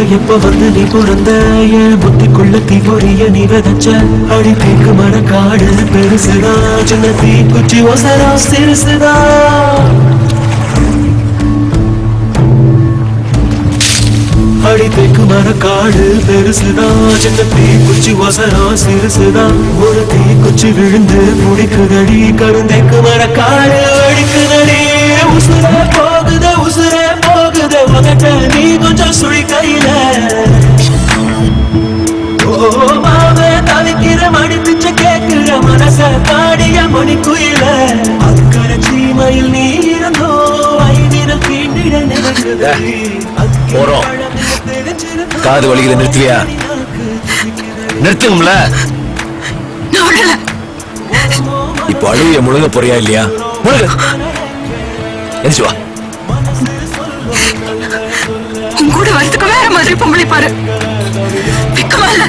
எப்ப வந்து நீ பிறந்த என் புத்திக்குள்ள தீபொரிய நீ விதைச்ச அடி தேக்கு மர காடு பெருசுதா சின்ன தீ குச்சி ஒசரா சிறுசுதா அடி தேக்கு மர காடு பெருசுதா சின்ன தீ குச்சி ஒசரா சிறுசுதா ஒரு தீ குச்சி விழுந்து முடிக்குதடி கருந்தேக்கு மர காடு அடிக்குதடி உசுர போகுது உசுரே போகுது உனட்ட நீ கொஞ்சம் சுழி கையில ஓ மாவே தவிக்கிற மணி பிச்ச கேட்கிற மனச தாடிய மணி குயில அக்கற சீமையில் நீ இருந்தோ ஐவிரல் தீண்டிட நினைக்குதடி போறோம் காது வலிக்குது நிறுத்துவியா நிறுத்தும்ல இப்ப அழுவிய முழுங்க போறியா இல்லையா முழுங்க எரிச்சு வா கூட வரதுக்கு வேற மாதிரி பொம்பளை பாரு பிக்கமால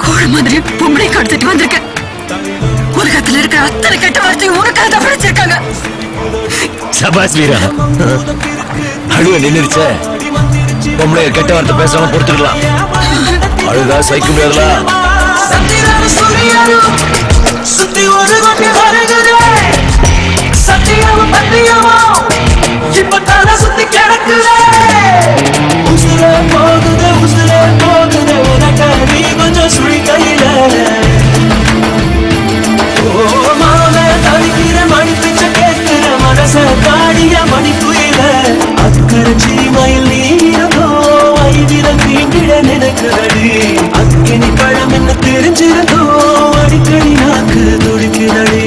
கோழ மாதிரி பொம்பளை கடத்திட்டு வந்திருக்க உலகத்துல இருக்கிற அத்தனை கெட்ட வார்த்தையும் உனக்காக தான் படிச்சிருக்காங்க சபாஸ் வீரா அழுவ நின்னுருச்ச பொம்பளை கெட்ட வார்த்தை பேசாம பொறுத்துக்கலாம் அழுதா சைக்க முடியாதுல சுத்தி ஒரு கொண்டு வருகிறேன் சத்தியமும் பத்தியமும் இப்ப தலை சுத்தி கிடக்குதே உசுரே போகுது உனக்க நீ கொஞ்சம் சுழி கையில ஓ மாவே தவிக்கிற மணி பிச்ச கேட்கிற மனச காடிய மணி குயில அக்கற சீமையில் நீ இருந்தோ ஐவிரல் தீண்டிட நினைக்கிறடி அக்கினி பழம் என்ன தெரிஞ்சிருந்தோ அடிக்கடி நாக்கு துடிக்கிறடி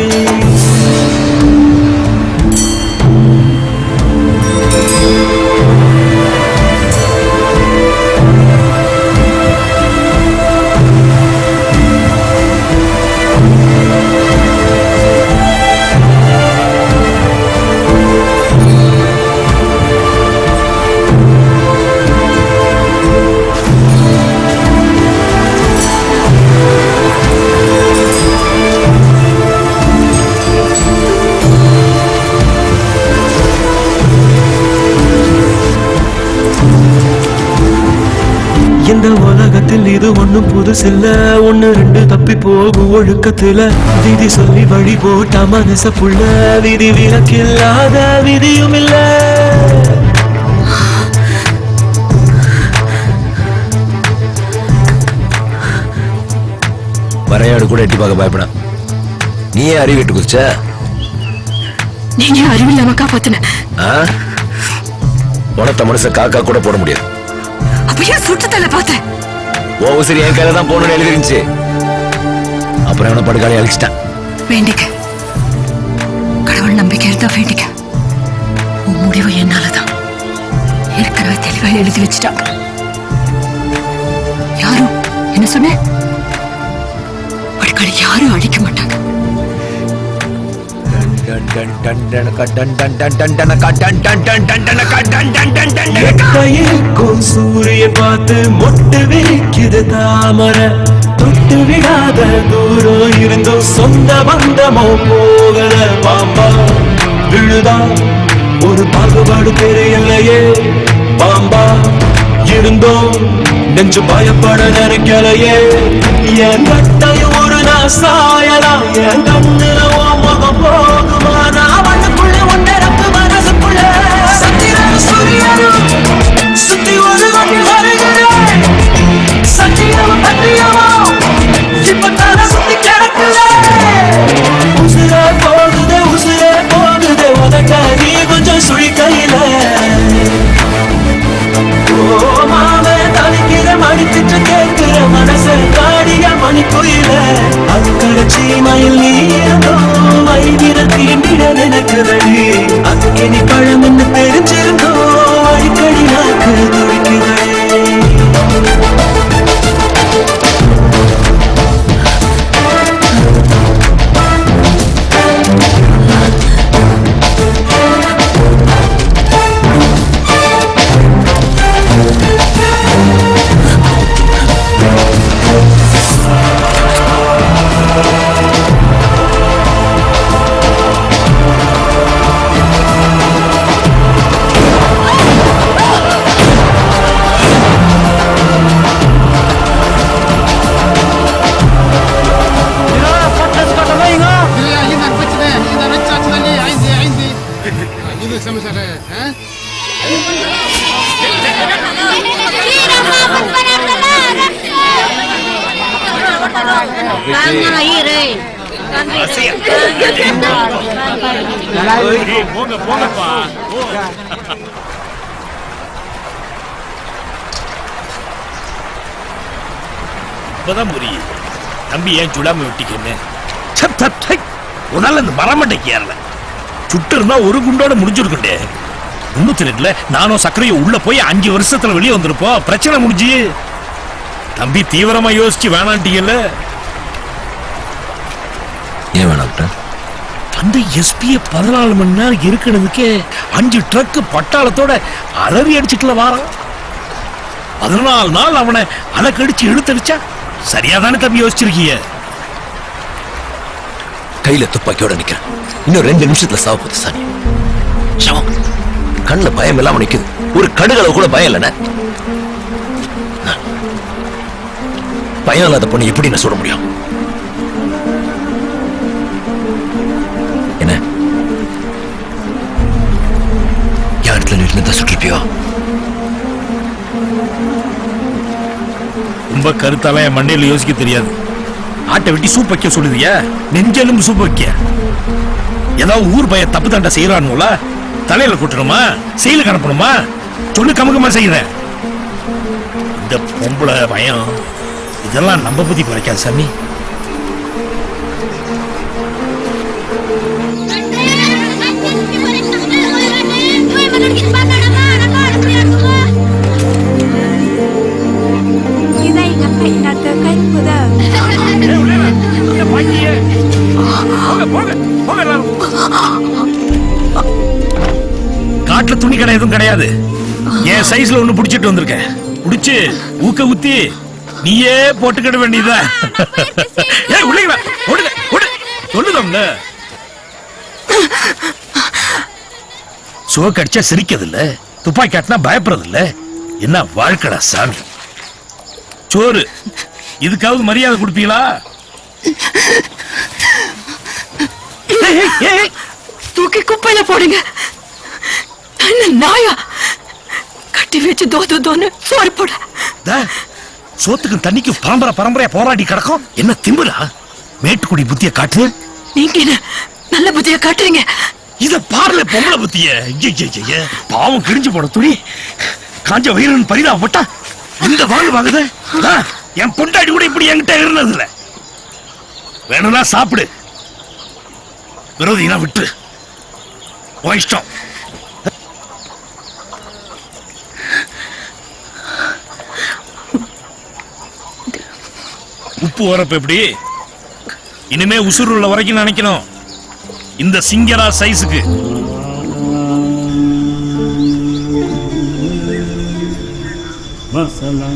இந்த உலகத்தில் இது ஒண்ணும் புதுசில்ல ஒண்ணு ரெண்டு தப்பி போகும் ஒழுக்கத்துல விதி சொல்லி வழி போட்ட மனச புள்ள விதி விலக்கில்லாத விதியும் இல்ல வரையாடு கூட எட்டி பார்க்க பயப்பட நீ ஏன் அறிவிட்டு குதிச்ச நீங்க அறிவில்லாம காப்பாத்தின உனத்த மனுஷ காக்கா கூட போட முடியாது அப்பயே சுட்டுத்தல பார்த்தேன் ஓ சரி என் கையில தான் போகணும்னு எழுதிருந்துச்சு அப்புறம் அவனை படுக்காளி அழிச்சிட்டான் வேண்டிக்க கடவுள் நம்பிக்கை இருந்தா வேண்டிக்க உன் முடிவு என்னாலதான் ஏற்கனவே தெளிவா எழுதி வச்சுட்டாங்க யாரும் என்ன சொன்ன படுக்காளி யாரும் அழிக்க மாட்டாங்க சூரியன் பார்த்து மொட்டு விரிக்குது தாமர தொட்டு விடாத தூரம் இருந்தும் சொந்த பந்தமோ போகல பாம்பா விழுதா ஒரு பாகுபாடு தெரியலையே பாம்பா இருந்தோம் நெஞ்சு பயப்பட நினைக்கலையே என் கட்டையும் ஒரு நான் சாயலாம் என் கண்ணுல முகம் போகுமா நான் மண்ணுக்குள்ள ஒன்றரப்பு மனசுக்குள்ள சத்திரம் சூரியனும் சுத்தி ஒரு கொண்டு வருகிறேன் சத்தியமும் பத்தியமும் இப்ப தலை சுத்தி கிடக்குதே உசுரே போகுது உனக்க நீ கொஞ்சம் சுழி கையில ஓ மாவே தவிக்கிற மணி பிச்ச கேட்கிற மனச காடிய மணி குயில அக்கற சீமையில் நீ இருந்தோ ஐவிரல் தீண்டிட நினைக்கிறடி அக்கினி பழம் என்ன தெரிஞ்சிருந்தோ அடிக்கடி நாக்கு துடிக்கிறடி இப்பதான் புரியுது தம்பி ஏன் சுடாம விட்டிக்கன்னு. உன்னால இந்த மரமண்டைக்கு ஏறல. சுட்டு இருந்தா ஒரு குண்டோட முடிஞ்சிருக்கே. 302 நானும் சக்கரையும் உள்ள போய் 5 வருஷத்துல வெளியே வந்திருப்போம். பிரச்சனை முடிஞ்சு. தம்பி தீவிரமா யோசிச்சு வேணான்ட்டீங்கல்ல. ஏன் வேணாம்? அந்த எஸ்பிய 14 மணி நேரம் இருக்கிறதுக்கே 5 ட்ரக் பட்டாளத்தோட அலறி அடிச்சுட்டுல வாரான். 14 நாள் அவனை அலக்கடிச்சு இழுத்தடிச்சா சரியாதானே தம்பி யோசிச்சிருக்கீங்க? கையில துப்பாக்கியோட நிக்கிறேன். இன்னும் 2 நிமிஷத்துல சாவ போகுது சாமி. சவம் கண்ணுல பயம் இல்லாம நிக்குது. ஒரு கடுகளவு கூட பயம் இல்லைண்ணே. பயம் இல்லாத பொண்ணு எப்படி நான் சொல்ல முடியும்? என்ன யாரத்துல நின்று சுட்டிருப்பியோ? ரொம்ப கருத்தால என் மண்டையில யோசிக்க தெரியாது. ஆட்டை வெட்டி சூப் வைக்க சொல்லுதிய, நெஞ்செலும்பு சூப் வைக்க. ஏதாவது ஊர் பைய தப்பு தண்டை செய்யறான்ல, தலையில கூட்டணுமா, செயலுக்கு அனுப்பணுமா? சொல்லு கமுகமா செய்யறேன். இந்த பொம்பளை பயம் இதெல்லாம் நம்ம புத்தி குறைக்காது சாமி. காட்டுல துணி கடை எதுவும் கிடையாது. என் சைஸ்ல ஒண்ணு புடிச்சிட்டு வந்திருக்கேன். புடிச்சு ஊக்க ஊத்தி நீயே போட்டுக்கிட வேண்டியதா. சொல்லுதம்ல சோக்கு அடிச்சா சிரிக்கிறது இல்ல, துப்பாக்கி காட்டினா பயப்படுறது இல்ல. என்ன வாழ்க்கடா சாமி. சோறு இதுக்காவது மரியாதை கொடுப்பீங்களா? தூக்கி குப்பையில போடுங்க. நாயா கட்டி வச்சு தோன்னு சோறு போட. சோத்துக்கும் தண்ணிக்கும் பரம்பரையா போராடி கிடக்கும். என்ன திம்புலா? மேட்டுக்குடி புத்திய காட்டு. நீங்க என்ன நல்ல புத்திய காட்டுறீங்க? இத பார்ல பொம்பளை புத்திய. பாவம் கிழிஞ்சு போட துணி காஞ்ச வயிறுன்னு பரிதாபப்பட்டா இந்த வாங்குது. என் பொண்டாடி கூட இப்படி என்கிட்ட இருந்தது இல்ல. வேணும்னா சாப்பிடு, விரோதினா விட்டு இஷ்டம். உப்பு வரப்ப எப்படி? இனிமே உசுறு உள்ள வரைக்கும் நினைக்கணும். இந்த சிங்கரா சைஸுக்கு மசாலா